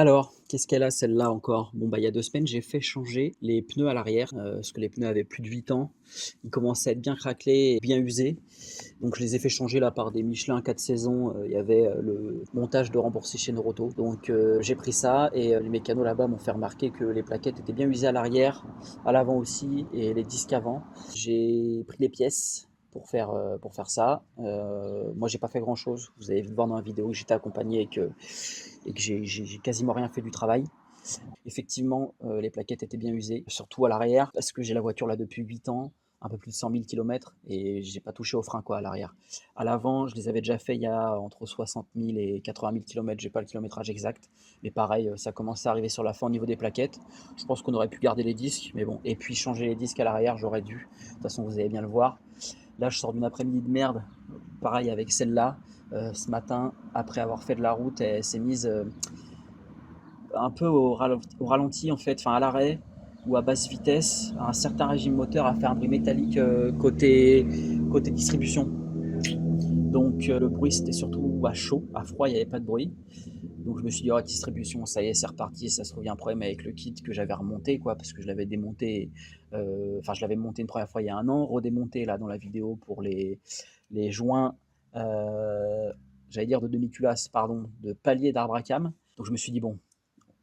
Alors, qu'est-ce qu'elle a celle-là encore? Bon, bah, il y a 2 semaines, j'ai fait changer les pneus à l'arrière, parce que les pneus avaient plus de 8 ans. Ils commençaient à être bien craquelés et bien usés. Donc je les ai fait changer là par des Michelin 4 saisons. Il y avait, le montage de remboursé chez Noroto. Donc j'ai pris ça et les mécanos là-bas m'ont fait remarquer que les plaquettes étaient bien usées à l'arrière, à l'avant aussi et les disques avant. J'ai pris les pièces pour faire ça. Moi j'ai pas fait grand-chose. Vous avez vu voir dans la vidéo que j'étais accompagné et que j'ai quasiment rien fait du travail. Effectivement, les plaquettes étaient bien usées, surtout à l'arrière, parce que j'ai la voiture là depuis 8 ans, un peu plus de 100 000 km et j'ai pas touché au frein quoi à l'arrière. À l'avant, je les avais déjà fait il y a entre 60 000 et 80 000 km, j'ai pas le kilométrage exact, mais pareil, ça commençait à arriver sur la fin au niveau des plaquettes. Je pense qu'on aurait pu garder les disques, mais bon, et puis changer les disques à l'arrière, j'aurais dû. De toute façon, vous allez bien le voir. Là, je sors d'une après-midi de merde, pareil avec celle-là. Ce matin, après avoir fait de la route, elle s'est mise un peu au ralenti en fait, enfin à l'arrêt ou à basse vitesse, un certain régime moteur a fait un bruit métallique côté distribution. Donc le bruit c'était surtout à chaud, à froid il n'y avait pas de bruit. Donc je me suis dit, oh, distribution, ça y est, c'est reparti. Ça se trouve, il y a un problème avec le kit que j'avais remonté, quoi, parce que je l'avais démonté. Enfin, je l'avais monté une première fois il y a un an, redémonté là dans la vidéo pour les joints, j'allais dire de demi-culasse, pardon, de palier d'arbre à cam. Donc je me suis dit, bon,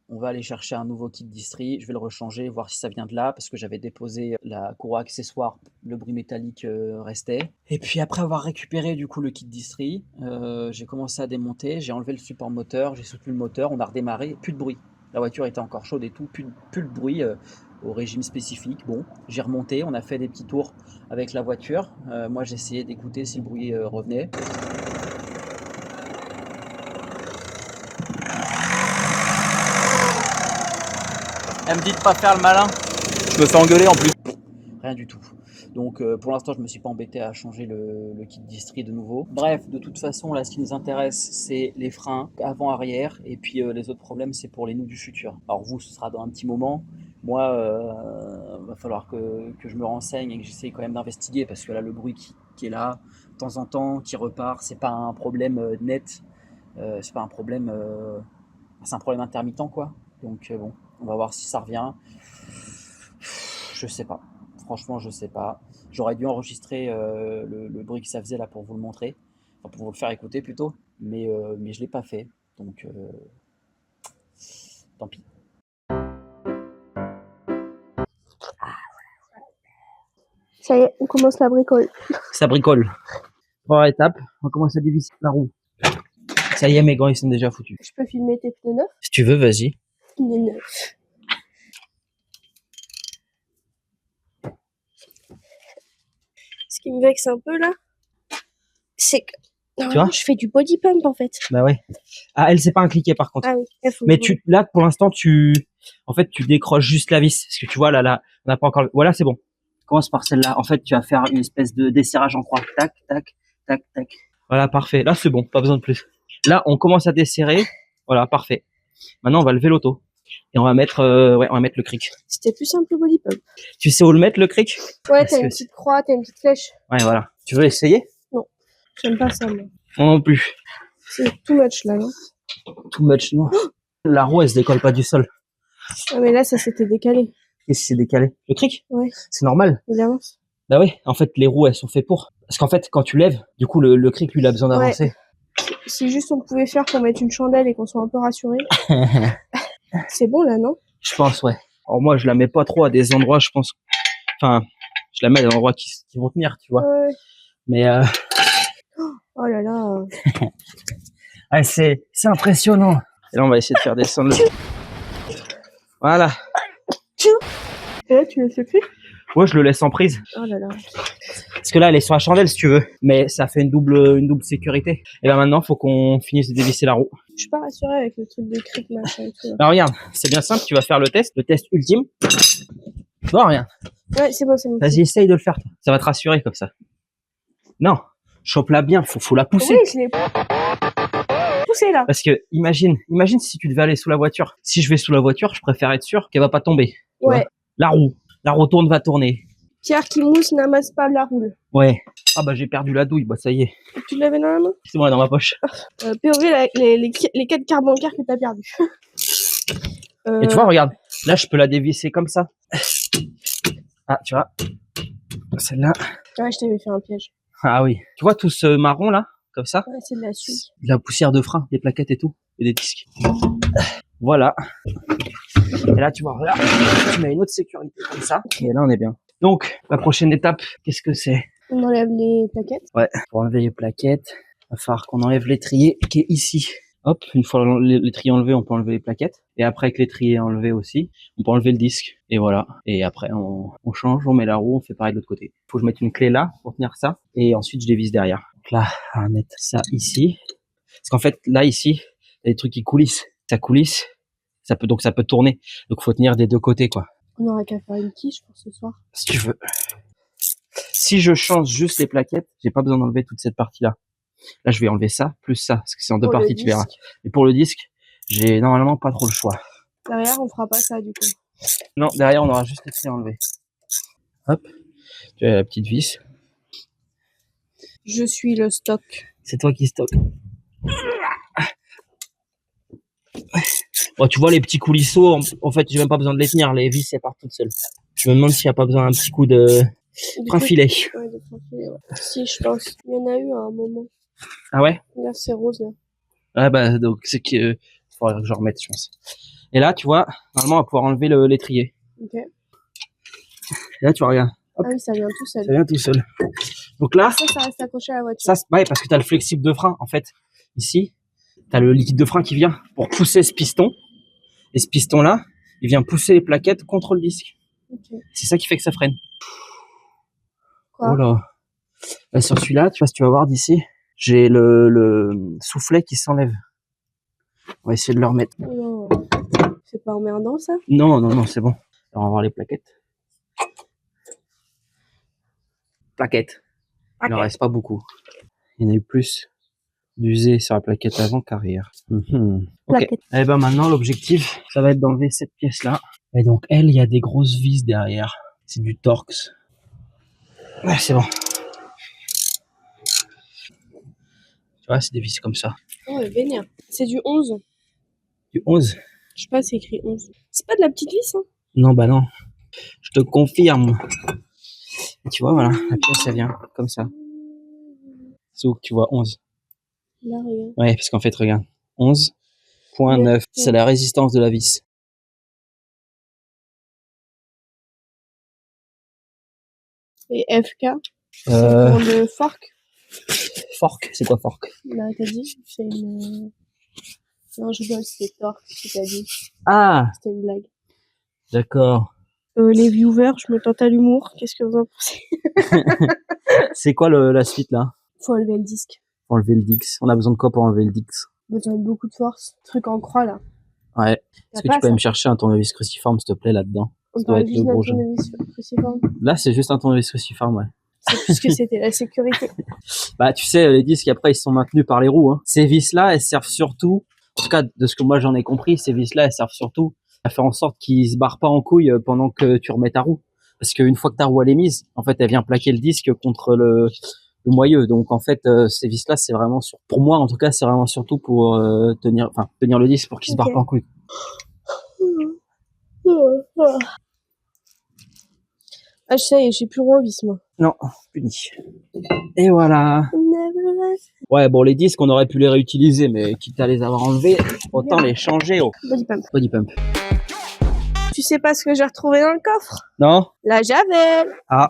on va aller chercher un nouveau kit distri, je vais le rechanger, voir si ça vient de là, parce que j'avais déposé la courroie accessoire, le bruit métallique restait. Et puis après avoir récupéré du coup le kit distri, j'ai commencé à démonter, j'ai enlevé le support moteur, j'ai soutenu le moteur, on a redémarré, plus de bruit. La voiture était encore chaude et tout, plus de bruit au régime spécifique. Bon, j'ai remonté, on a fait des petits tours avec la voiture. Moi j'ai essayé d'écouter si le bruit revenait. Elle me dit de pas faire le malin. Je me fais engueuler en plus. Rien du tout. Donc pour l'instant, je me suis pas embêté à changer le kit distri de nouveau. Bref, de toute façon, là, ce qui nous intéresse, c'est les freins avant-arrière. Et puis les autres problèmes, c'est pour les nous du futur. Alors vous, ce sera dans un petit moment. Moi, va falloir que je me renseigne et que j'essaye quand même d'investiguer parce que là, le bruit qui est là, de temps en temps, qui repart, c'est pas un problème net. C'est pas un problème. C'est un problème intermittent, quoi. Donc bon, on va voir si ça revient. Je sais pas. Franchement, je sais pas. J'aurais dû enregistrer le bruit que ça faisait là pour vous le montrer. Enfin, pour vous le faire écouter plutôt. Mais je l'ai pas fait. Donc, tant pis. Ça y est, on commence la bricole. Ça bricole. Première étape, on commence à dévisser la roue. Ça y est, mes gants, ils sont déjà foutus. Je peux filmer tes pneus neufs? Si tu veux, vas-y. Pneus neufs. Ce qui me vexe un peu là, c'est que normalement, je fais du body pump en fait. Bah ouais. Ah, elle, c'est pas un cliquet par contre. Ah oui, il faut Mais là, pour l'instant, tu décroches juste la vis. Parce que tu vois, là, on n'a pas encore, voilà, c'est bon. Commence par celle-là. En fait, tu vas faire une espèce de desserrage en croix. Tac, tac, tac, tac. Voilà, parfait. Là, c'est bon. Pas besoin de plus. Là, on commence à desserrer. Voilà, parfait. Maintenant, on va lever l'auto. Et on va mettre le cric. C'était plus simple le body pump. Tu sais où le mettre, le cric? Ouais, t'as une petite croix, t'as une petite flèche. Ouais, voilà. Tu veux essayer? Non, j'aime pas ça, moi. Moi non plus. C'est too much là, non? Too much, non. La roue, elle se décolle pas du sol. Ah, mais là, ça s'était décalé. Qu'est-ce qui s'est décalé? Le cric? Ouais. C'est normal. Il avance. Bah oui, en fait, les roues, elles sont faites pour. Parce qu'en fait, quand tu lèves, du coup, le cric, lui, il a besoin d'avancer. Ouais. Si juste on pouvait faire pour mettre une chandelle et qu'on soit un peu rassuré. C'est bon là, non? Je pense, ouais. Alors moi, je la mets pas trop à des endroits, je pense. Enfin, je la mets à des endroits qui vont tenir, tu vois. Ouais. Mais oh là là. ah, c'est impressionnant. Et là, on va essayer de faire descendre le... Voilà. Et là, tu laisses le cul? Ouais, je le laisse en prise. Oh là là. Parce que là, elle est sur la chandelle, si tu veux. Mais ça fait une double sécurité. Et là, maintenant, faut qu'on finisse de dévisser la roue. Je suis pas rassurée avec le truc de cric, machin et tout. Alors, regarde, c'est bien simple. Tu vas faire le test ultime. Non, rien. Ouais, c'est bon, c'est bon. Vas-y, essaye de le faire. Ça va te rassurer comme ça. Non, chope-la bien. Faut la pousser. Oui, je l'ai poussée là. Parce que imagine si tu devais aller sous la voiture. Si je vais sous la voiture, je préfère être sûr qu'elle va pas tomber. Ouais. La roue tourne, va tourner. Pierre qui mousse n'amasse pas la roule. Ouais. Ah bah j'ai perdu la douille, bah ça y est. Tu l'avais dans la main? C'est bon, dans ma poche. POV, les 4 cartes bancaires que t'as perdu. Et tu vois, regarde, là, je peux la dévisser comme ça. Ah, tu vois, celle-là. Ouais, je t'avais fait un piège. Ah oui. Tu vois tout ce marron là, comme ça? Ouais, c'est de la suie. De la poussière de frein, des plaquettes et tout, et des disques. Voilà. Et là, tu vois, regarde, tu mets une autre sécurité comme ça. Et là, on est bien. Donc, la prochaine étape, qu'est-ce que c'est? On enlève les plaquettes. Ouais, pour enlever les plaquettes, il va falloir qu'on enlève l'étrier qui est ici. Hop, une fois l'étrier enlevé, on peut enlever les plaquettes. Et après que l'étrier est enlevé aussi, on peut enlever le disque. Et voilà. Et après, on change, on met la roue, on fait pareil de l'autre côté. Faut que je mette une clé là pour tenir ça. Et ensuite, je dévisse derrière. Donc là, on va mettre ça ici. Parce qu'en fait, là, ici, il y a des trucs qui coulissent. Ça coulisse. Ça peut tourner. Donc, faut tenir des deux côtés, quoi. On aura qu'à faire une quiche pour ce soir. Si tu veux. Si je change juste les plaquettes, j'ai pas besoin d'enlever toute cette partie-là. Là, je vais enlever ça, plus ça, parce que c'est en deux parties, tu verras. Et pour le disque, j'ai normalement pas trop le choix. Derrière, on fera pas ça, du coup. Non, derrière, on aura juste les traits enlevés. Hop. Tu as la petite vis. Je suis le stock. C'est toi qui stocke. Bon, tu vois, les petits coulisseaux, en fait, j'ai même pas besoin de les tenir. Les vis, elles partent toutes seules. Je me demande s'il n'y a pas besoin d'un petit coup de frein filet. Ouais, de frein filet, ouais. Si, je pense. Il y en a eu à un moment. Ah ouais? Là, c'est rose, là. Ah bah, donc, c'est que, faudrait que je remette, je pense. Et là, tu vois, normalement, on va pouvoir enlever l'étrier. Ok. Et là, tu vois, regarde. Hop. Ah oui, ça vient tout seul. Ça vient tout seul. Donc là. Ça reste accroché à la voiture. Ça, ouais, parce que t'as le flexible de frein, en fait. Ici, t'as le liquide de frein qui vient pour pousser ce piston. Et ce piston-là, il vient pousser les plaquettes contre le disque. Okay. C'est ça qui fait que ça freine. Quoi? Oh là. Là, sur celui-là, tu vois, si tu vas voir d'ici, j'ai le soufflet qui s'enlève. On va essayer de le remettre. Oh, c'est pas emmerdant, ça? Non, non, non, c'est bon. Alors, on va voir les plaquettes. Plaquettes. Il n'en reste pas beaucoup. Il y en a eu plus d'usé sur la plaquette avant qu'arrière. Ok. Et ben maintenant, l'objectif, ça va être d'enlever cette pièce-là. Et donc, elle, il y a des grosses vis derrière. C'est du Torx. Ouais, c'est bon. Tu vois, c'est des vis comme ça. Oh, vénère. C'est du 11. Du 11? Je sais pas, c'est écrit 11. C'est pas de la petite vis, hein? Non, bah non. Je te confirme. Et tu vois, voilà, la pièce, elle vient comme ça. C'est où que tu vois 11? Là, regarde. Ouais, parce qu'en fait, regarde. 11.9. C'est la résistance de la vis. Et FK? C'est pour le fork? Fork? C'est quoi fork? Là, t'as dit? C'est une... Non, je rigole, c'était torque, ce que t'as dit. Ah! C'était une blague. D'accord. Les viewers, je me tente à l'humour. Qu'est-ce que vous en pensez? C'est quoi la suite, là? Faut enlever le disque. Enlever le Dix. On a besoin de quoi pour enlever le Dix? Besoin de beaucoup de force. Truc en croix, là. Ouais. Est-ce que tu peux me chercher un tournevis cruciforme, s'il te plaît, là-dedans? On parle juste d'un tournevis cruciforme. Là, c'est juste un tournevis cruciforme, ouais. C'est plus que c'était la sécurité. Bah, tu sais, les disques, après, ils sont maintenus par les roues, hein. Ces vis-là, elles servent surtout, en tout cas, de ce que moi j'en ai compris, ces vis-là, elles servent surtout à faire en sorte qu'ils se barrent pas en couille pendant que tu remets ta roue. Parce qu'une fois que ta roue, elle est mise, en fait, elle vient plaquer le disque contre le moyeu. Donc, en fait, ces vis-là, c'est vraiment pour moi, en tout cas, c'est vraiment surtout pour tenir le disque pour qu'il se barre pas en couille. Ah, je sais, j'ai plus droit aux vis, moi. Non, puni. Et voilà. Ouais, bon, les disques, on aurait pu les réutiliser, mais quitte à les avoir enlevés, autant les changer au body pump. Body pump. Tu sais pas ce que j'ai retrouvé dans le coffre? Non? La javel. Ah,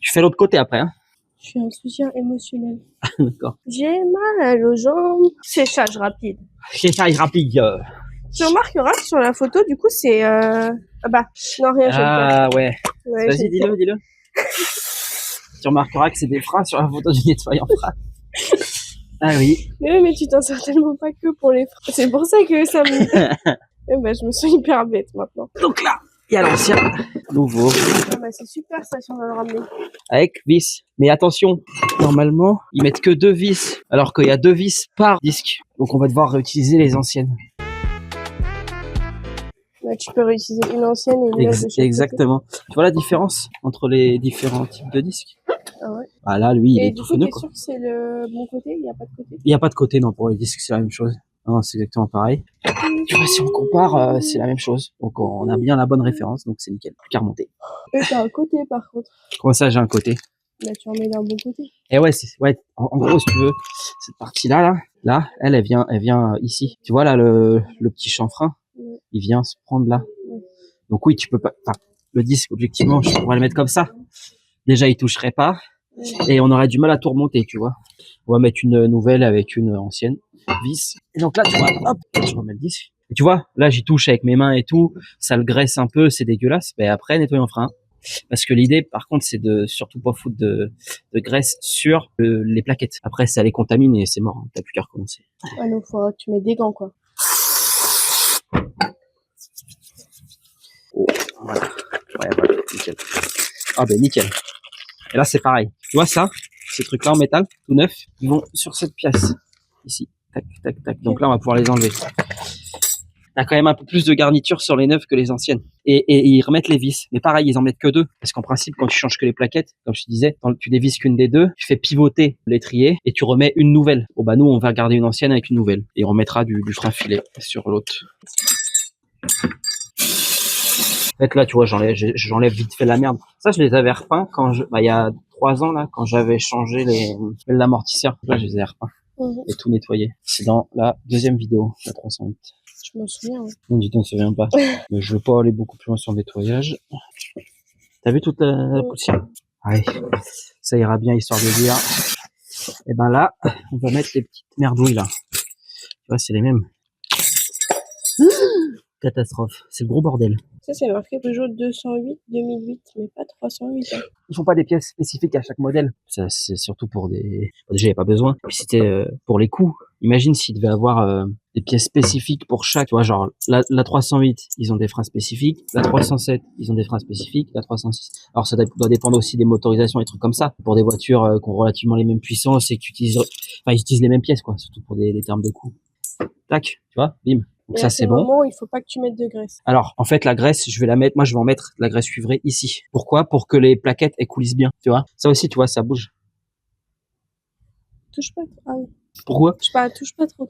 tu fais l'autre côté après, hein? Je suis un soutien émotionnel. D'accord. J'ai mal aux jambes. Séchage rapide. Séchage rapide. Tu remarqueras que sur la photo, du coup, c'est... Ah bah, non, rien, Ah ouais. Vas-y, dis-le. Tu remarqueras que c'est des freins sur la photo du nettoyant frein. Ah oui. Mais tu t'en sers tellement pas que pour les freins. C'est pour ça que ça me... Eh ben, je me sens hyper bête maintenant. Donc là, il y a l'ancien, nouveau. Ah bah, c'est super ça si on va le ramener. Avec vis. Mais attention, normalement, ils mettent que 2 vis, alors qu'il y a 2 vis par disque. Donc on va devoir réutiliser les anciennes. Bah, tu peux réutiliser une ancienne et une nouvelle de chaque Exactement. Côté. Tu vois la différence entre les différents types de disques? Ah ouais. Ah là, lui, il est tout feneux, quoi. Et du coup, t'es sûr que c'est le bon côté? Il n'y a pas de côté? Il n'y a pas de côté, non, pour les disques, c'est la même chose. Non, c'est exactement pareil. Tu vois, si on compare, c'est la même chose. Donc, on a bien la bonne référence, donc c'est nickel. Plus qu'à remonter. Et t'as un côté, par contre. Comment ça, j'ai un côté? Là, tu remets d'un bon côté. Et ouais, en gros, si tu veux, cette partie-là, elle vient ici. Tu vois, là, le petit chanfrein, il vient se prendre là. Donc oui, tu peux pas, enfin, le disque, objectivement, je pourrais le mettre comme ça. Déjà, il toucherait pas. Et on aurait du mal à tout remonter, tu vois. On va mettre une nouvelle avec une ancienne vis. Et donc là, tu vois, hop, je remets le disque. Et tu vois, là, j'y touche avec mes mains et tout. Ça le graisse un peu, c'est dégueulasse. Mais après, nettoyons le frein. Parce que l'idée, par contre, c'est de surtout pas foutre de graisse sur les plaquettes. Après, ça les contamine et c'est mort. T'as plus qu'à recommencer. Ah non, faudra que tu mettes des gants, quoi. Oh, voilà. Ouais, voilà, nickel. Ah ben nickel. Et là, c'est pareil. Tu vois ça? Ces trucs-là en métal, tout neuf, ils vont sur cette pièce. Ici. Tac, tac, tac. Donc là, on va pouvoir les enlever. T'as quand même un peu plus de garniture sur les neuves que les anciennes. Et ils remettent les vis. Mais pareil, ils en mettent que 2. Parce qu'en principe, quand tu changes que les plaquettes, comme je te disais, tu dévisses qu'une des 2, tu fais pivoter l'étrier et tu remets une nouvelle. Bon bah nous, on va garder une ancienne avec une nouvelle. Et on remettra du frein filet sur l'autre. En fait, là, tu vois, j'enlève vite fait la merde. Ça, je les avais repeints quand il y a 3 ans, là, quand j'avais changé l'amortisseur. Là, je les ai repeints. Et tout nettoyé. C'est dans la deuxième vidéo, la 308. Je m'en souviens. Ouais. Non, du tout, on ne se souvient pas. Mais je veux pas aller beaucoup plus loin sur le nettoyage. T'as vu toute la poussière? Allez, ça ira bien, histoire de dire. Et ben là, on va mettre les petites merdouilles, là. Tu vois, c'est les mêmes. Catastrophe. C'est le gros bordel. Ça, c'est marqué Peugeot 208, 2008, mais pas 308. Hein. Ils font pas des pièces spécifiques à chaque modèle. Ça, c'est surtout pour des... Déjà, il n'y a pas besoin. Puis c'était pour les coûts. Imagine s'il devait avoir des pièces spécifiques pour chaque. Tu vois, genre, la 308, ils ont des freins spécifiques. La 307, ils ont des freins spécifiques. La 306. Alors, ça doit dépendre aussi des motorisations et trucs comme ça. Pour des voitures qui ont relativement les mêmes puissances et qui utilisent... Enfin, ils utilisent les mêmes pièces, quoi. Surtout pour des termes de coûts. Tac, tu vois, bim. Donc et ça, c'est bon. Moment, il faut pas que tu mettes de graisse. Alors, en fait, la graisse, je vais la mettre, moi, je vais en mettre la graisse cuivrée ici. Pourquoi? Pour que les plaquettes, elles coulissent bien, tu vois. Ça aussi, tu vois, ça bouge. Touche pas trop. Ah oui. Pourquoi? Touche pas trop.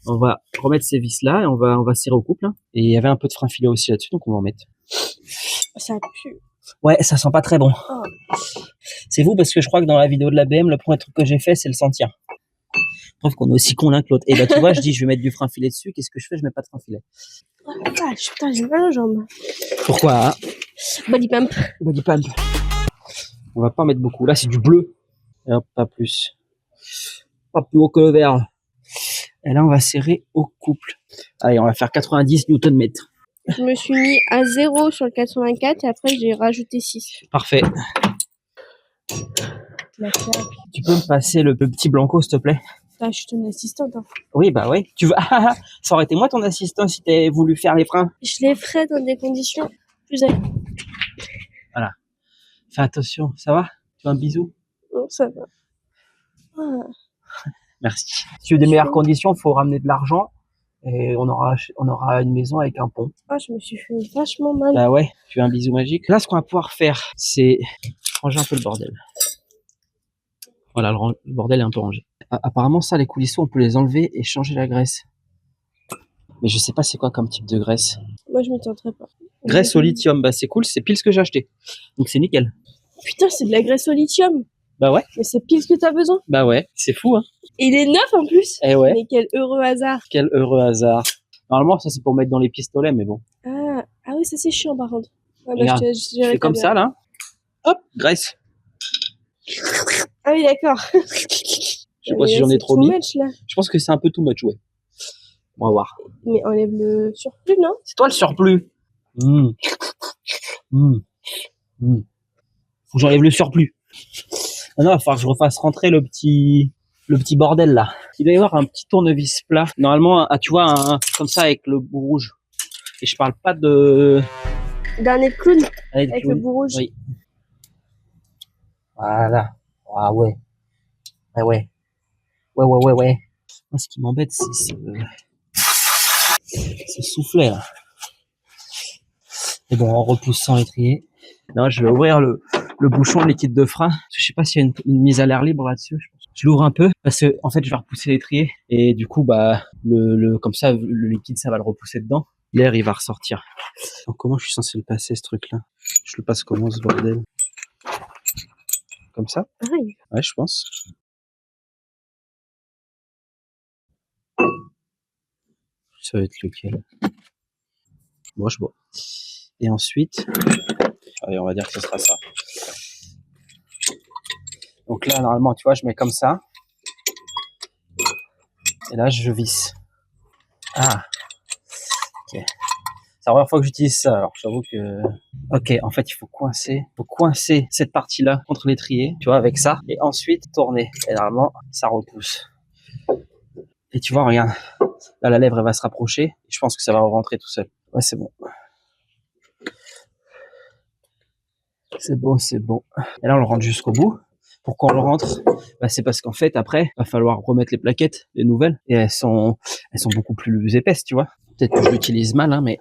On va remettre ces vis-là et on va serrer au couple. Hein. Et il y avait un peu de frein filet aussi là-dessus, donc on va en mettre. Ça pue. Ouais, ça sent pas très bon. Oh. C'est vous, parce que je crois que dans la vidéo de la BM, le premier truc que j'ai fait, c'est le sentir. Preuve qu'on est aussi con l'un que l'autre. Et bah, tu vois, je dis, je vais mettre du frein filet dessus. Qu'est-ce que je fais? Je mets pas de frein filet. Oh la vache, putain, j'ai mal aux jambes. Pourquoi? Hein? Body pump. Body pump. On va pas mettre beaucoup. Là, c'est du bleu. Et hop, pas plus. Pas plus haut que le vert. Et là, on va serrer au couple. Allez, on va faire 90 Nm. Je me suis mis à 0 sur le 84 et après, j'ai rajouté 6. Parfait. Tu peux me passer le petit blanco, s'il te plaît? Ah, je suis ton assistante. Hein. Oui, bah oui. Tu veux... Ça aurait été moi ton assistant si t'avais voulu faire les freins. Je les ferai dans des conditions plus agréables. Voilà. Fais attention, ça va? Tu veux un bisou? Non, ça va. Ah. Merci. Si tu veux des meilleures conditions, il faut ramener de l'argent et on aura une maison avec un pont. Ah, je me suis fait vachement mal. Bah ouais, tu veux un bisou magique? Là, ce qu'on va pouvoir faire, c'est ranger un peu le bordel. Voilà, le bordel est un peu rangé. Apparemment, ça, les coulisseaux, on peut les enlever et changer la graisse. Mais je sais pas c'est quoi comme type de graisse. Moi, je m'y tenterai pas. Graisse au lithium, bah c'est cool, c'est pile ce que j'ai acheté. Donc c'est nickel. Putain, c'est de la graisse au lithium. Bah ouais. Mais c'est pile ce que t'as besoin. Bah ouais, c'est fou, hein. Et il est neuf en plus. Eh ouais. Mais quel heureux hasard. Quel heureux hasard. Normalement, ça c'est pour mettre dans les pistolets, mais bon. Ah oui, ça c'est chiant par contre. Ah, bah, je fais comme ça là. Hop, graisse. Ah oui, d'accord. Je sais pas si j'en ai trop mis. Much, là. Je pense que c'est un peu too much, ouais. On va voir. Mais enlève le surplus, non? C'est toi le surplus. Faut que j'enlève le surplus. Ah non, il va falloir que je refasse rentrer le petit bordel là. Il doit y avoir un petit tournevis plat. Normalement, tu vois, comme ça avec le bout rouge. Et je parle pas de... D'un nez de clown avec le bout rouge. Oui. Voilà. Ah ouais. Ouais. Moi, ce qui m'embête, c'est ce soufflet là. Et bon, en repoussant l'étrier. Non, je vais ouvrir le bouchon de liquide de frein. Je sais pas s'il y a une mise à l'air libre là-dessus. Je Tu l'ouvres un peu parce que en fait je vais repousser l'étrier et du coup bah comme ça le liquide ça va le repousser dedans. L'air il va ressortir. Donc comment je suis censé le passer ce truc là? Je le passe comment ce bordel? Comme ça? Pareil. Ouais je pense. Ça va être lequel? Moi je bois. Et ensuite, allez on va dire que ce sera ça. Donc là normalement tu vois je mets comme ça. Et là je visse. Ah. Ok. C'est la première fois que j'utilise ça, alors j'avoue que... Ok, en fait, il faut coincer cette partie-là contre l'étrier, tu vois, avec ça, et ensuite tourner. Et normalement, ça repousse. Et tu vois, regarde, là, la lèvre, elle va se rapprocher, et je pense que ça va rentrer tout seul. Ouais, c'est bon. C'est bon, c'est bon. Et là, on le rentre jusqu'au bout. Pourquoi on le rentre? Bah, c'est parce qu'en fait, après, il va falloir remettre les plaquettes, les nouvelles, et elles sont beaucoup plus épaisses, tu vois. Peut-être que je l'utilise mal, hein, mais...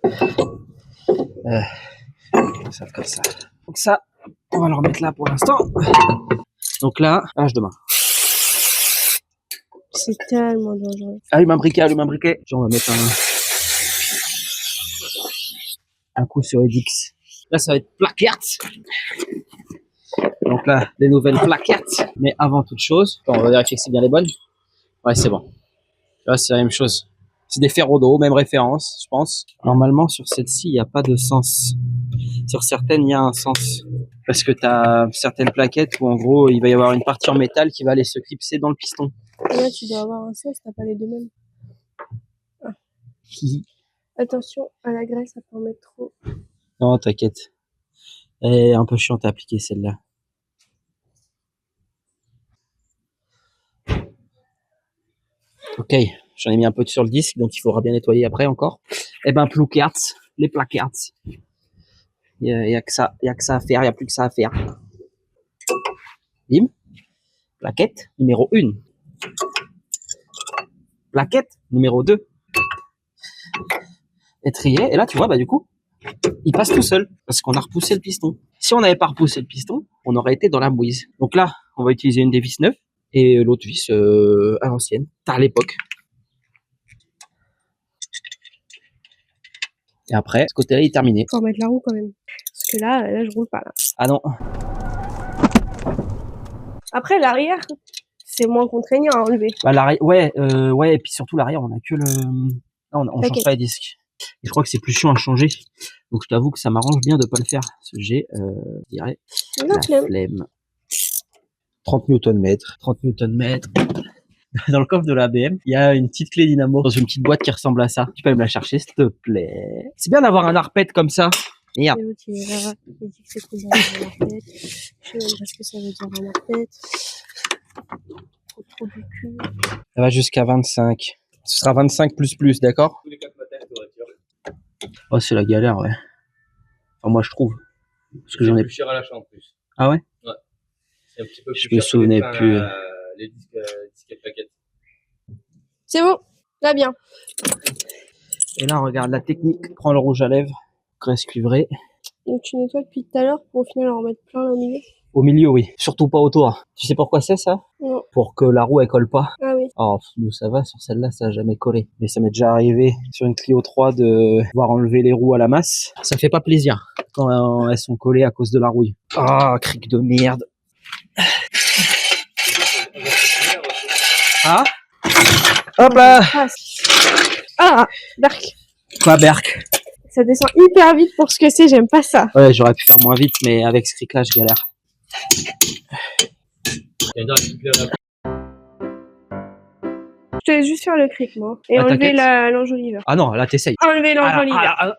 ça comme ça. Donc ça, on va le remettre là pour l'instant. Donc là, H demain. C'est tellement dangereux. Allume un briquet, allume un briquet. On va mettre un coup sur Edix. Là, ça va être plaquettes. Donc là, les nouvelles plaquettes. Mais avant toute chose, on va vérifier que c'est bien les bonnes. Ouais, c'est bon. Là, c'est la même chose. C'est des ferrodos, même référence, je pense. Normalement, sur celle-ci, il n'y a pas de sens. Sur certaines, il y a un sens. Parce que tu as certaines plaquettes où, en gros, il va y avoir une partie en métal qui va aller se clipser dans le piston. Là, tu dois avoir un sens, t'as pas les deux mêmes. Ah. Attention à la graisse, ça peut en mettre trop. Non, t'inquiète. Elle est un peu chiante à appliquer, celle-là. Ok, j'en ai mis un peu sur le disque, donc il faudra bien nettoyer après encore. Eh ben, plaquettes, les plaquettes. Il y a que ça à faire, il n'y a plus que ça à faire. Bim. Plaquette numéro 1. Plaquette numéro 2. Étrier. Et là, tu vois, bah du coup, il passe tout seul parce qu'on a repoussé le piston. Si on n'avait pas repoussé le piston, on aurait été dans la mouise. Donc là, on va utiliser une des vis neuves et l'autre vis à l'ancienne, à l'époque. Et après, ce côté-là, il est terminé. Faut remettre la roue quand même. Parce que là, je roule pas là. Ah non. Après, l'arrière, c'est moins contraignant à enlever. Bah, l'arrière, ouais, et puis surtout l'arrière, on a que le... Non, on change pas les disques. Et je crois que c'est plus chiant à changer. Donc je t'avoue que ça m'arrange bien de pas le faire. Parce que j'ai, je dirais, la flemme. 30 Nm. 30 Nm. Dans le coffre de la BM, il y a une petite clé dynamo dans une petite boîte qui ressemble à ça. Tu peux me la chercher, s'il te plaît. C'est bien d'avoir un arpète comme ça. Merde. Il dit que c'est cool d'avoir un arpète. Je sais même pas ce que ça veut dire un arpète. Trop du cul. Ça va jusqu'à 25. Ce sera 25 plus, d'accord? Tous les 4 matins, oh, c'est la galère, ouais. Enfin, moi, je trouve. Parce que j'en ai plus cher à l'achat en plus. Ah ouais? Ouais. C'est un petit peu plus cher. Je me souvenais plus. Les disques plaquettes. C'est bon, là bien. Et là, regarde la technique. Prends le rouge à lèvres, graisse cuivrée. Donc tu nettoies depuis tout à l'heure pour au final en remettre plein là au milieu? Au milieu, oui. Surtout pas autour. Tu sais pourquoi c'est ça? Non. Pour que la roue, elle colle pas. Ah oui. Oh, nous, ça va. Sur celle-là, ça a jamais collé. Mais ça m'est déjà arrivé sur une Clio 3 de voir enlever les roues à la masse. Ça fait pas plaisir quand elles sont collées à cause de la rouille. Ah, cric de merde. Ah, hop là. Ah, Berk. Quoi, Berk? Ça descend hyper vite pour ce que c'est, j'aime pas ça. Ouais, j'aurais pu faire moins vite, mais avec ce cric là, je galère. Je te laisse juste faire le cric, moi. Et enlever l'enjoliveur. Ah non, là, t'essayes. Enlever l'enjoliveur.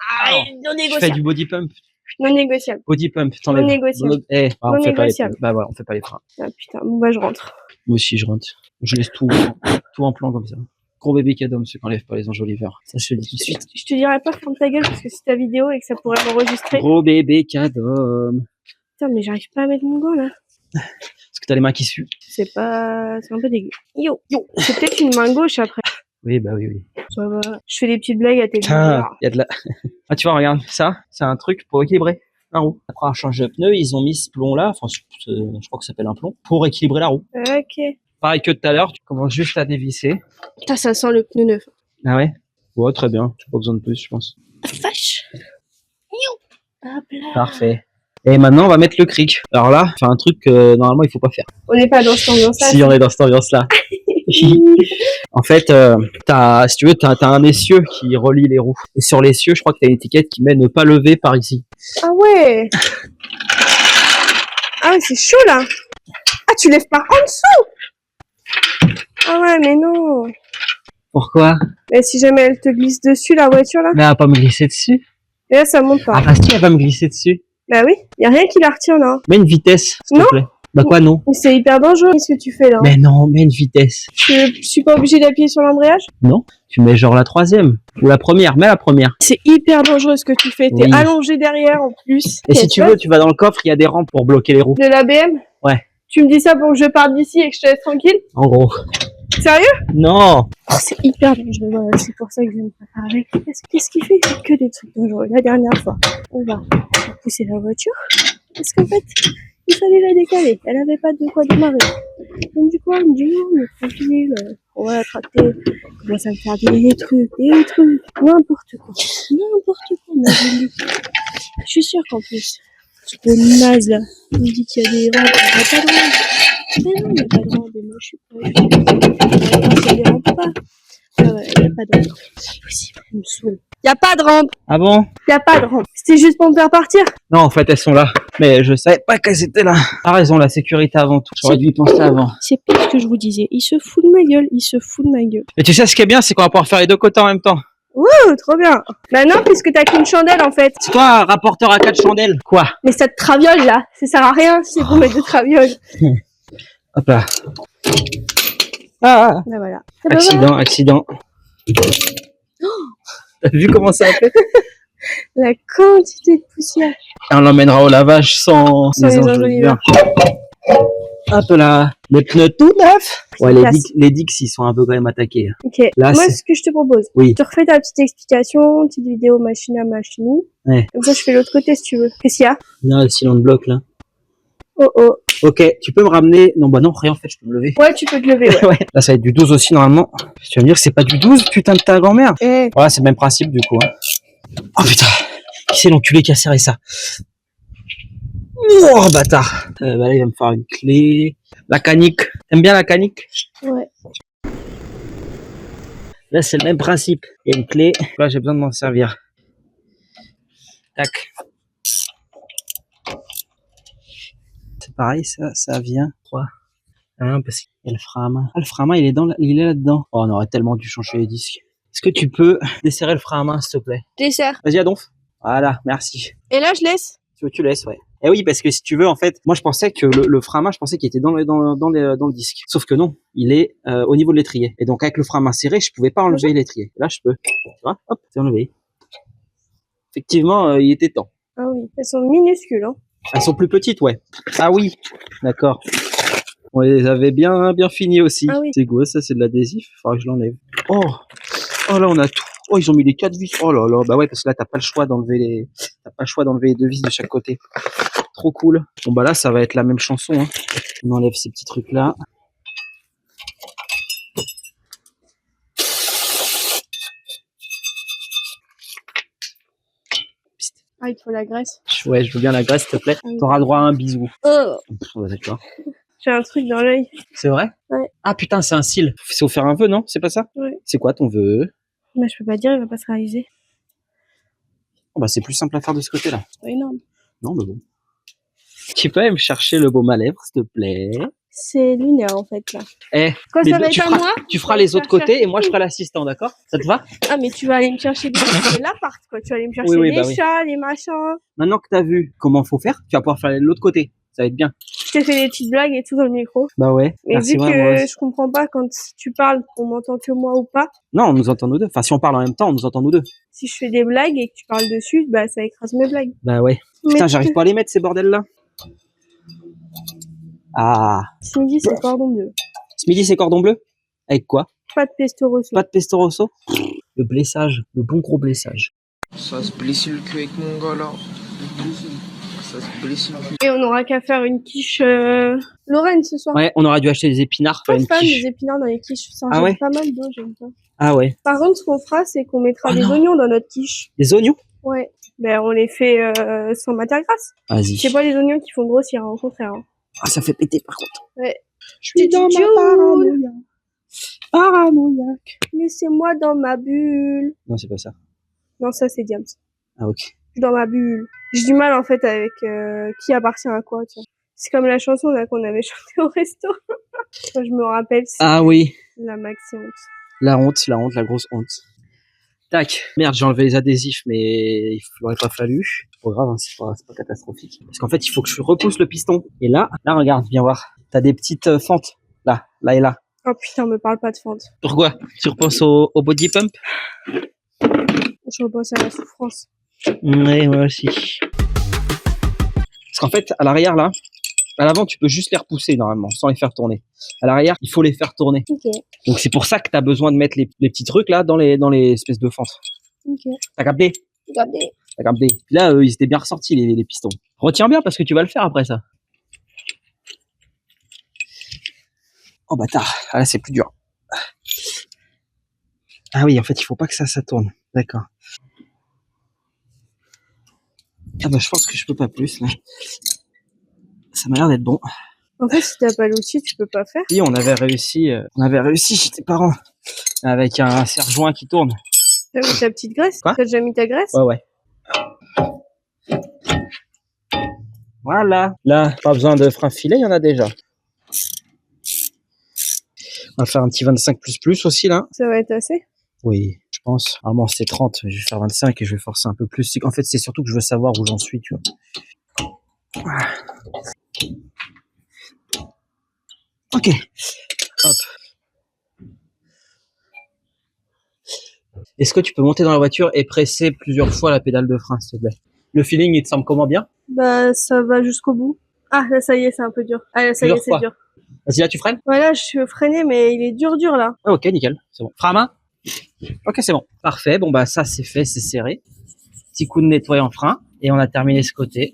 Non négociable. Tu fais du body pump. Non négociable. Body pump, t'enlèves. Non négociable. On fait pas les freins. Bah voilà, on fait pas les freins. Ah putain, bon bah je rentre. Moi aussi, je rentre. Je laisse tout en plan comme ça. Gros bébé cadeau, monsieur, qui enlève pas les enjoliveurs. Ça, je te le dis tout de suite. Je te dirais pas ferme ta gueule parce que c'est ta vidéo et que ça pourrait m'enregistrer. Gros bébé cadeau. Putain, mais j'arrive pas à mettre mon gant là. Parce que t'as les mains qui suent. C'est un peu dégueu. Yo. C'est peut-être une main gauche après. Oui, bah oui. Ça va. Je fais des petites blagues à tes vidéos. Il y a de la... Ah, tu vois, regarde, ça, c'est un truc pour équilibrer la roue. Après un change de pneu, ils ont mis ce plomb là, enfin, je crois que ça s'appelle un plomb, pour équilibrer la roue. Ok. Pareil que tout à l'heure, tu commences juste à dévisser. Putain, ça sent le pneu neuf. Ah ouais? Ouais, très bien. J'ai pas besoin de plus, je pense. Vache. Hop là. Parfait. Et maintenant, on va mettre le cric. Alors là, c'est un truc que normalement, il faut pas faire. On n'est pas dans cette ambiance-là. Si, on est dans cette ambiance-là. En fait, si tu veux, t'as un essieu qui relie les roues. Et sur l'essieu, je crois que t'as une étiquette qui met ne pas lever par ici. Ah ouais. Ah ouais, c'est chaud là. Ah, tu lèves pas en dessous. Ah ouais, mais non. Pourquoi? Mais si jamais elle te glisse dessus, la voiture là. Mais elle va pas me glisser dessus. Et là, ça monte pas. Ah, parce qu'elle va me glisser dessus. Bah oui, y a rien qui la retient là. Mets une vitesse, s'il te Non. plaît. Bah quoi, non? Mais c'est hyper dangereux ce que tu fais là. Mais non, mets une vitesse. Je suis pas obligée d'appuyer sur l'embrayage. Non, tu mets genre la troisième. Ou la première, mets la première. C'est hyper dangereux ce que tu fais. T'es Oui. allongé derrière en plus. Et si tu veux, tu vas dans le coffre, il y a des rampes pour bloquer les roues. De la BM. Ouais. Tu me dis ça pour que je parte d'ici et que je te laisse tranquille? En gros. Sérieux? Non. Oh, c'est hyper dangereux, voilà, c'est pour ça que j'aime pas faire avec. Qu'est-ce qu'il fait? Il fait que des trucs dangereux. La dernière fois, on va pousser la voiture, parce qu'en fait, il fallait la décaler. Elle avait pas de quoi démarrer. Donc du coup, on me dit non, mais tranquille, on va la tracter. Il commence à me faire des trucs, n'importe quoi. Moi, je suis sûre qu'en plus, le naze là, il me dit qu'il y a des rampes, il n'y a pas de rampes. Mais non, il n'y a pas de rampe, et moi je suis pas. Ça dérange pas. Ah ouais, il n'y a pas de rampe. C'est possible, elle me saoule. Il n'y a pas de rampe. Ah bon? Il n'y a pas de rampe. C'était juste pour me faire partir. Non, en fait, elles sont là. Mais je savais pas qu'elles étaient là. T'as raison, la sécurité avant tout. J'aurais dû y penser avant. C'est pire ce que je vous disais. Il se fout de ma gueule. Et tu sais ce qui est bien, c'est qu'on va pouvoir faire les deux côtés en même temps. Oh, trop bien. Bah non, puisque t'as qu'une chandelle en fait. C'est toi, un rapporteur à 4 chandelles. Quoi? Mais ça te traviole là. Ça sert à rien si c'est pour mettre de traviole. Hop là. Ah, Bah voilà. accident. T'as vu comment ça a fait? La quantité de poussière. Et on l'emmènera au lavage sans les enjoliveurs. Hop là. Les pneus tout neufs. Ouais, Place. les Dix, ils sont un peu quand même attaqués. Ok. Là, Moi, c'est- ce que je te propose, Oui. tu refais ta petite explication, petite vidéo machine à machine. Ouais. Comme ça, je fais l'autre côté si tu veux. Qu'est-ce qu'il y a? Là, le cylindre bloc là. Oh oh. Ok, tu peux me ramener. Non, bah non, rien en fait, je peux me lever. Ouais, tu peux te lever, ouais. Ouais. Là, ça va être du 12 aussi normalement. Tu vas me dire que c'est pas du 12, putain de ta grand-mère. Eh, Voilà, c'est le même principe du coup. Hein. Oh putain, qui c'est l'enculé qui a serré ça? Oh bâtard. Bah là, il va me faire une clé. La canique. T'aimes bien la canique? ouais. Là, c'est le même principe. Il y a une clé. Là, j'ai besoin de m'en servir. Tac. C'est pareil, ça vient. Quoi? Hein, parce qu'il y a le frein à main. Ah, le frein à main, il est là-dedans. Oh, on aurait tellement dû changer les disques. Est-ce que tu peux desserrer le frein à main, s'il te plaît? Dessert. Vas-y, Adonf. Voilà, merci. Et là, je laisse. Tu laisses, ouais. Eh oui, parce que si tu veux, en fait, moi je pensais que le frein à main, je pensais qu'il était dans le disque. Sauf que non, il est au niveau de l'étrier. Et donc avec le frein à main serré, je pouvais pas enlever l'étrier. Là, je peux. Tu vois? Hop, c'est enlevé. Effectivement, il était temps. Ah oui. Elles sont minuscules, hein. Elles sont plus petites, ouais. Ah oui, d'accord. On les avait bien fini aussi. Ah oui. C'est quoi ça? C'est de l'adhésif. Il faudra que je l'enlève. Oh là, on a tout. Oh, ils ont mis les 4 vis. Oh là là, bah ouais, parce que là, t'as pas le choix d'enlever les 2 vis de chaque côté. Trop cool. Bon bah là, ça va être la même chanson. Hein. On enlève ces petits trucs là. Ah, il te faut la graisse. Ouais, je veux bien la graisse, s'il te plaît. Ah oui. T'auras droit à un bisou. Oh, Ouais, d'accord. j'ai un truc dans l'œil. C'est vrai? Ouais. Ah putain, c'est un cil. C'est faire un vœu, non? C'est pas ça? Ouais. C'est quoi ton vœu? Mais je peux pas dire, il va pas se réaliser. Oh, bah c'est plus simple à faire de ce côté-là. C'est pas énorme. Non, mais bon. Tu peux aller me chercher le baume à lèvres, s'il te plaît? C'est lunaire, en fait, là. Eh, Quoi, les ça deux, va être à moi? tu feras les autres côtés et moi je ferai l'assistant, d'accord? Ça te va? Ah, mais tu vas aller me chercher l'appart, quoi. Tu vas aller me chercher Oui, les bah oui. chats, les machins. Maintenant que t'as vu comment faut faire, tu vas pouvoir faire l'autre côté. Ça va être bien. Je t'ai fait des petites blagues et tout dans le micro. Bah ouais. Mais Merci, vu ouais, que moi aussi. je comprends pas quand tu parles, on m'entend que moi ou pas. Non, on nous entend nous deux. Enfin, si on parle en même temps, on nous entend nous deux. Si je fais des blagues et que tu parles dessus, bah, ça écrase mes blagues. Bah ouais. Mais Putain, j'arrive pas à les mettre ces bordels-là. Ah. Ce midi, c'est cordon bleu. Ce midi, c'est cordon bleu? Avec quoi? Pas de pesto rosso. Pas de pesto rosso? Le blessage. Le bon gros blessage. Ça se blesse le cul avec mon gars là. Ça va être délicieux. Et on aura qu'à faire une quiche Lorraine ce soir. Ouais, on aurait dû acheter des épinards. Je Pas suis une fan quiche. des épinards dans les quiches. Ça Ah en ouais pas mal d'eau, j'aime pas. Ah ouais. Par contre, ce qu'on fera, c'est qu'on mettra Oh des non. oignons dans notre quiche. Des oignons? Ouais. Ben, on les fait sans matière grasse. Vas-y. C'est pas les oignons qui font grossir, au contraire. Hein. Ah, ça fait péter par contre. Ouais. Je suis dans ma paranoïa. Paranoïaque. Laissez-moi dans ma bulle. Non, c'est pas ça. Non, ça, c'est Diams. Ah, ok. Je suis dans ma bulle. J'ai du mal, en fait, avec qui appartient à quoi, tu vois. C'est comme la chanson là qu'on avait chantée au resto. Quand je me rappelle, c'est Ah oui. la maxi honte. La honte, la grosse honte. Tac. Merde, j'ai enlevé les adhésifs, mais il n'aurait pas fallu. C'est pas grave, hein, c'est pas catastrophique. Parce qu'en fait, il faut que je repousse le piston. Et là, regarde, viens voir. T'as des petites fentes. Là et là. Oh putain, me parle pas de fente. Pourquoi? Tu repenses au body pump? Je repense à la souffrance. Ouais, moi aussi. Parce qu'en fait, à l'arrière, là, à l'avant, tu peux juste les repousser, normalement, sans les faire tourner. À l'arrière, il faut les faire tourner. Ok. Donc, c'est pour ça que t'as besoin de mettre les petits trucs, là, dans les espèces de fentes. Ok. T'as capté? Regardez. T'as capté? Puis là, ils étaient bien ressortis, les pistons. Retiens bien, parce que tu vas le faire après ça. Oh, bâtard. Ah, là, c'est plus dur. Ah oui, en fait, il faut pas que ça tourne. D'accord. Ah bah, je pense que je peux pas plus, là. Ça m'a l'air d'être bon. En fait, si t'as pas l'outil, tu peux pas faire. Oui, on avait réussi chez tes parents. Avec un serre-joint qui tourne. T'as mis ta petite graisse? Quoi? T'as déjà mis ta graisse? Ouais. Voilà. Là, pas besoin de frein filet, il y en a déjà. On va faire un petit 25++ aussi, là. Ça va être assez? Oui, je pense. Normalement, c'est 30. Je vais faire 25 et je vais forcer un peu plus. En fait, c'est surtout que je veux savoir où j'en suis, tu vois. Voilà. Ok. Hop. Est-ce que tu peux monter dans la voiture et presser plusieurs fois la pédale de frein, s'il te plaît? Le feeling, il te semble comment bien? Bah, ça va jusqu'au bout. Ah, là, ça y est, c'est un peu dur. Ah, là, ça y est, c'est dur. Vas-y, là, tu freines? Ouais, là, je suis freiné, mais il est dur, là. Ah, ok, nickel. C'est bon. Frein à main? Ok, c'est bon. Parfait. Bon, bah, ça, c'est fait, c'est serré. Petit coup de nettoyant frein. Et on a terminé ce côté.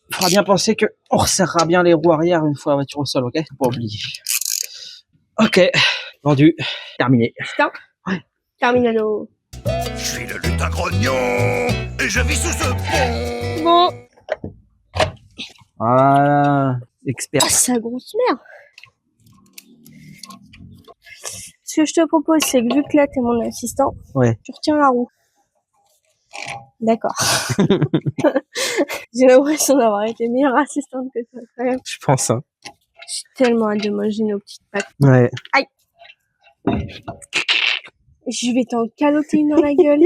Il faudra bien penser que on resserrera bien les roues arrière une fois la voiture au sol, ok? Faut pas oublier. Ok, vendu, terminé. Putain. Ouais. Terminalo. Je suis le lutin grognon et je vis sous ce pont. Bon. Voilà, expert. Ah, sa grosse merde. Ce que je te propose, c'est que vu que là, t'es mon assistant, Ouais. tu retiens la roue. D'accord. J'ai l'impression d'avoir été meilleure assistante que toi, quand même. Je pense, hein. J'ai tellement hâte de manger nos petites pâtes. Ouais. Aïe. Je vais t'en caloter une dans la gueule.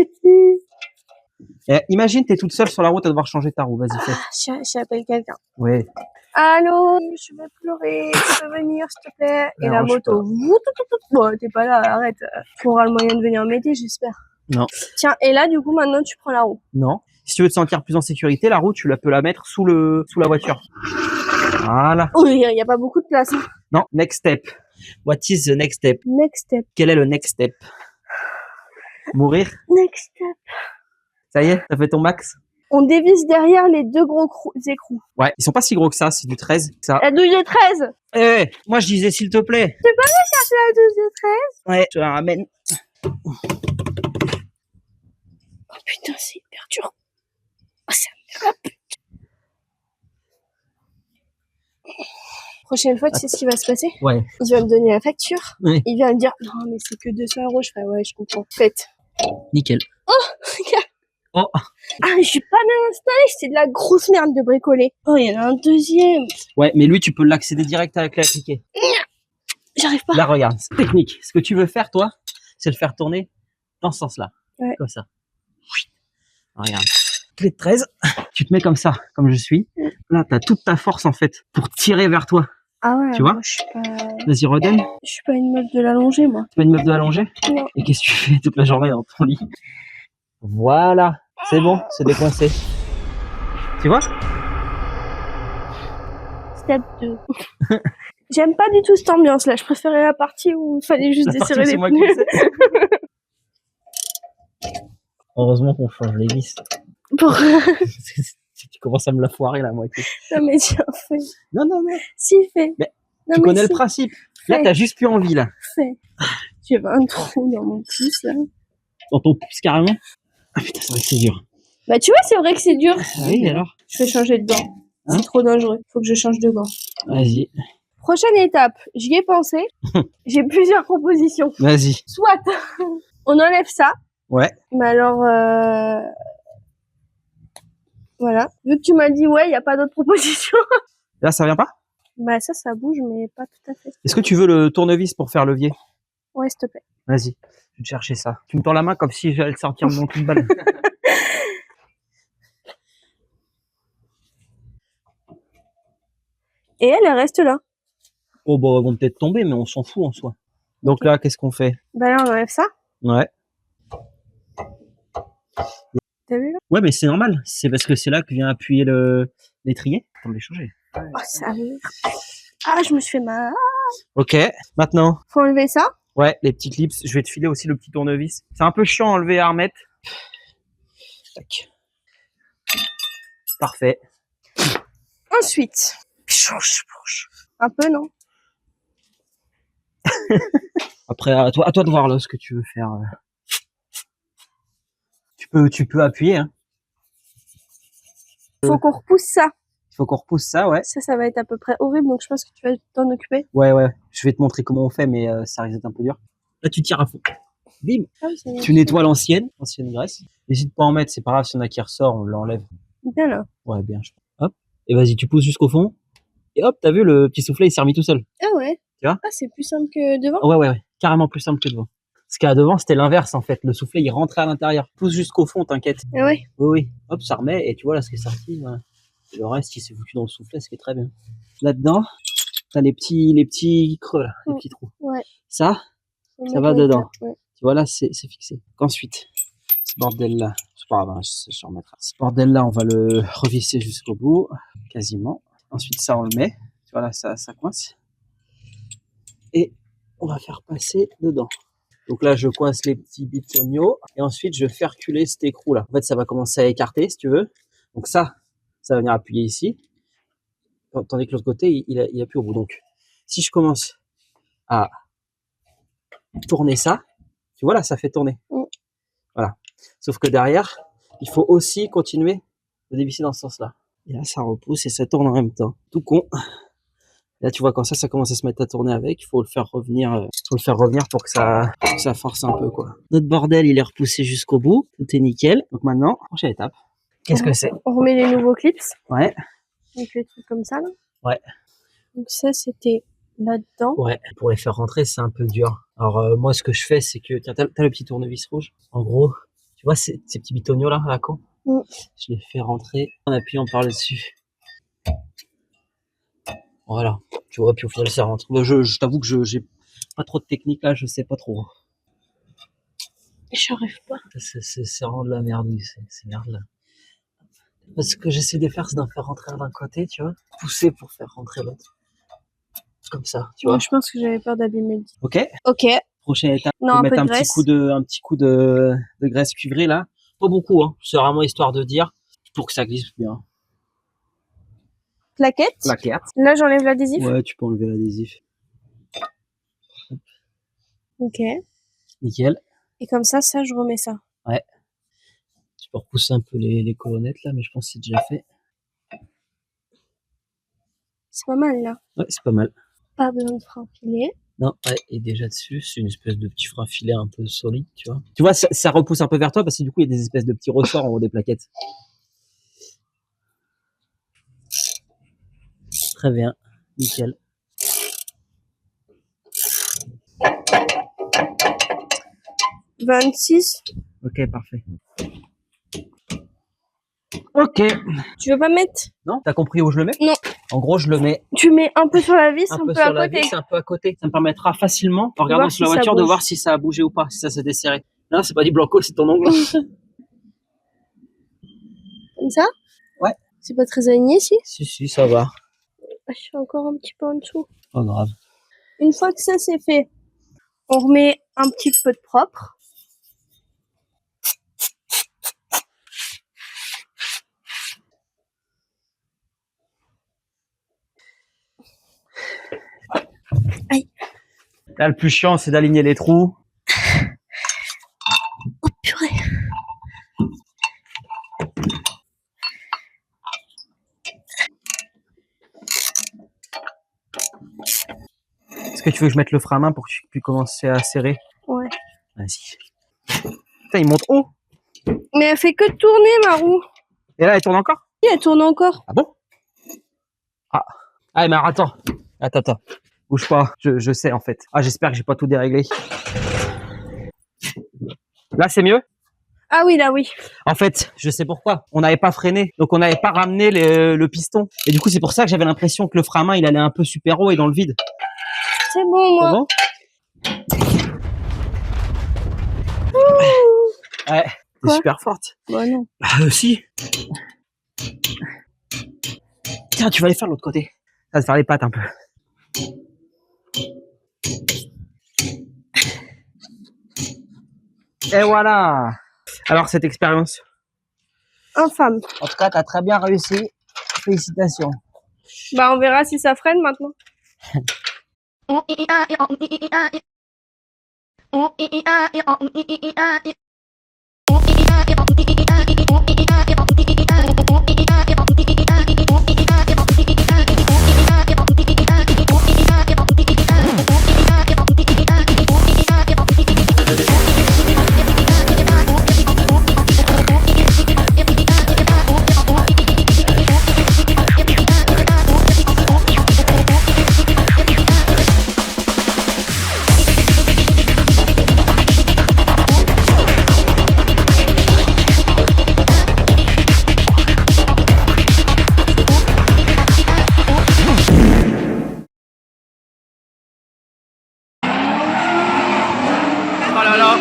Et imagine, t'es toute seule sur la route à devoir changer ta roue. Vas-y, fais. J'appelle quelqu'un. Ouais. Allô, je vais pleurer. Tu peux venir, s'il te plaît? Et la Non, je sais moto. Bon, t'es pas là, arrête. Tu auras le moyen de venir m'aider, j'espère. Non. Tiens, et là, du coup, maintenant, tu prends la roue. Non. Si tu veux te sentir plus en sécurité, la roue, peux la mettre sous la voiture. Voilà. Oh, il y a pas beaucoup de place. Hein. Non, next step. What is the next step? Next step. Quel est le next step? Mourir? Next step. Ça y est, t'as fait ton max? On dévisse derrière les deux gros écrous. Ouais, ils sont pas si gros que ça, c'est du 13. Ça. La 12 de 13. Eh, moi je disais s'il te plaît. Tu peux pas chercher la 12 de 13? Ouais, je la ramène. Oh putain, c'est hyper dur. Oh, ça me rappe. Prochaine fois, tu sais ce qui va se passer? Ouais. Il va me donner la facture. Oui. Il va me dire, non, mais c'est que 200 €. Je ferai, ouais, je comprends. Faites. Nickel. Oh, regarde. Oh. Ah, je suis pas bien installée. C'est de la grosse merde de bricoler. Oh, il y en a un deuxième. Ouais, mais lui, tu peux l'accéder direct avec la cliquer. J'arrive pas. Là, regarde, c'est technique. Ce que tu veux faire, toi, c'est le faire tourner dans ce sens-là. Ouais. Comme ça. Regarde. Clé de 13. Tu te mets comme ça, comme je suis. Là, t'as toute ta force, en fait, pour tirer vers toi. Ah ouais, Tu vois moi, je suis pas... Vas-y, redonne. Je suis pas une meuf de l'allonger, moi. Tu pas une meuf de allongée? Non. Et qu'est-ce que tu fais toute la journée dans ton lit? Voilà. C'est bon, c'est décoincé. Tu vois? Step 2. J'aime pas du tout cette ambiance-là. Je préférais la partie où il fallait juste La partie desserrer où c'est les moi qui pneus. le sais. Heureusement qu'on change les vis. Pour... Tu commences à me la foirer la moitié. Non, mais tiens, fais. Non, non, non. Si, fais. Mais Non, tu mais connais si, le principe. Là, fais. t'as juste plus envie, là. Fais. J'ai un trou dans mon pouce, là. Dans ton pouce, carrément. Ah putain, c'est vrai que c'est dur. Bah, tu vois, c'est vrai que c'est dur. Ah oui, alors? Je vais changer de gants. Hein? C'est trop dangereux. Faut que je change de gants. Vas-y. Prochaine étape. J'y ai pensé. J'ai plusieurs propositions. Vas-y. Soit on enlève ça. Ouais. Mais alors, voilà. Vu que tu m'as dit ouais, il n'y a pas d'autres propositions. Là, ça vient pas? Bah ça bouge, mais pas tout à fait. Est-ce que tu veux le tournevis pour faire levier? Ouais, s'il te plaît. Vas-y. Je vais te chercher ça. Tu me tends la main comme si j'allais le sortir de mon trou de balle. Et elle reste là. Oh, bah, elles vont peut-être tomber, mais on s'en fout en soi. Donc là, qu'est-ce qu'on fait? Bah là, on enlève ça. Ouais. T'as vu là? Ouais, mais c'est normal. C'est parce que c'est là que vient appuyer l'étrier. On les changer. Oh, ça merde. Ah, je me suis fait mal. Ok. Maintenant. Faut enlever ça. Ouais, les petits clips. Je vais te filer aussi le petit tournevis. C'est un peu chiant à enlever et à remettre. Tac. Parfait. Ensuite. Un peu, non? Après, à toi de voir là ce que tu veux faire. Tu peux appuyer, hein. Faut qu'on repousse ça. Il faut qu'on repousse ça, ouais. Ça va être à peu près horrible, donc je pense que tu vas t'en occuper. Ouais. Je vais te montrer comment on fait, mais ça risque d'être un peu dur. Là, tu tires à fond. Bim. Ah oui, c'est Tu nettoies l'ancienne graisse. N'hésite pas à en mettre, c'est pas grave, s'il y en a qui ressort, on l'enlève. bien là. Ouais, bien. Hop. Et vas-y, tu pousses jusqu'au fond. Et hop, t'as vu, le petit soufflet, il s'est remis tout seul. Ah ouais. Tu vois? Ah, c'est plus simple que devant. Ouais. Carrément plus simple que devant. Parce qu'à devant, c'était l'inverse, en fait. Le soufflet, il rentrait à l'intérieur. Pousse jusqu'au fond, t'inquiète. Ah ouais. Oui. Hop, ça remet, et tu vois, là, ce qui est sorti, voilà. Et le reste, il s'est foutu dans le soufflet, ce qui est très bien. Là-dedans, t'as les petits creux, là, les petits trous. Ouais. Ça va dedans. Ouais. Tu vois, là, c'est fixé. Ensuite, ce bordel-là, c'est pas grave, je remettrai. Ce bordel-là, on va le revisser jusqu'au bout, quasiment. Ensuite, ça, on le met. Tu vois, là, ça coince. Et on va faire passer dedans. Donc là, je coince les petits bitoniaux. Et ensuite, je fais reculer cet écrou-là. En fait, ça va commencer à écarter, si tu veux. Donc ça va venir appuyer ici. Tandis que l'autre côté, il appuie au bout. Donc, si je commence à tourner ça, tu vois là, ça fait tourner. Voilà. Sauf que derrière, il faut aussi continuer de dévisser dans ce sens-là. Et là, ça repousse et ça tourne en même temps. Tout con. Là, tu vois, quand ça commence à se mettre à tourner avec, il faut le faire revenir, pour que ça force un peu, quoi. Notre bordel, il est repoussé jusqu'au bout. Tout est nickel. Donc maintenant, prochaine étape. Qu'est-ce que c'est? On remet les nouveaux clips. Ouais. Donc les trucs comme ça, là. Ouais. Donc ça, c'était là-dedans. Ouais. Pour les faire rentrer, c'est un peu dur. Alors, moi, ce que je fais, c'est que, tiens, t'as le petit tournevis rouge. En gros, tu vois, ces petits bitoniaux là, à la con. Je les fais rentrer en appuyant par le dessus. Voilà. Tu vois, puis au final, ça rentre. Je t'avoue que j'ai pas trop de technique là, je sais pas trop. J'arrive pas. C'est vraiment de la merde, oui, c'est merde là. Parce que j'essaie de faire, c'est d'en faire rentrer d'un côté, tu vois. Pousser pour faire rentrer l'autre. Comme ça, tu vois. Je pense que j'avais peur d'abîmer le disque. Ok. Prochaine étape, non, on un va mettre peu de un petit coup de graisse cuivrée là. Pas beaucoup, hein. C'est vraiment histoire de dire pour que ça glisse bien. Plaquette. Là, j'enlève l'adhésif. Ouais, tu peux enlever l'adhésif. Ok. Nickel. Et comme ça, je remets ça. Ouais. Tu peux repousser un peu les colonnettes là, mais je pense que c'est déjà fait. C'est pas mal là. Ouais, c'est pas mal. Pas besoin de frein filet. Non, ouais, et déjà dessus, c'est une espèce de petit frein filet un peu solide, tu vois. Tu vois, ça repousse un peu vers toi parce que du coup, il y a des espèces de petits ressorts en haut des plaquettes. Très bien, nickel. « 26. Ok, parfait. Ok. Tu veux pas mettre? Non, t'as compris où je le mets? Non. En gros, je le mets tu mets un peu sur la vis, un peu sur à la côté. vis, un peu à côté. Ça me permettra facilement, en regardant sur la voiture, de voir si ça a bougé ou pas, si ça s'est desserré. Non, c'est pas du blanco, c'est ton ongle. Comme ça? Ouais. C'est pas très aligné, si? Si, ça va. Je je suis encore un petit peu en dessous. Pas grave. Une fois que ça c'est fait, on remet un petit peu de propre. Aïe. Là, le plus chiant, c'est d'aligner les trous. Oh purée. Est-ce que tu veux que je mette le frein à main pour que tu puisses commencer à serrer? Ouais. Vas-y. Putain, il monte haut. Mais elle fait que tourner ma roue. Et là, elle tourne encore? Oui, elle tourne encore. Ah bon? Ah, mais alors, attends. Attends. Bouge pas. Je sais, en fait. Ah, j'espère que j'ai pas tout déréglé. Là, c'est mieux? Ah oui, là oui. En fait, je sais pourquoi. On n'avait pas freiné, donc on n'avait pas ramené le piston. Et du coup, c'est pour ça que j'avais l'impression que le frein à main, il allait un peu super haut et dans le vide. C'est bon, moi. C'est bon? Ouais. T'es Quoi? super forte. Bah non. Bah, si. Tiens, tu vas aller faire de l'autre côté. Ça va te faire les pattes un peu. Et voilà. Alors, cette expérience? Infâme. En tout cas, t'as très bien réussi. Félicitations. Bah on verra si ça freine maintenant. Oh là là.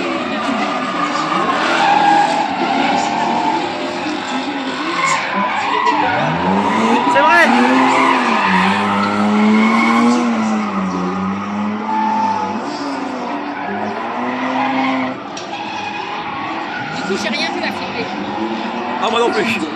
C'est vrai. Du coup, j'ai rien vu à filmer. Ah, moi non plus.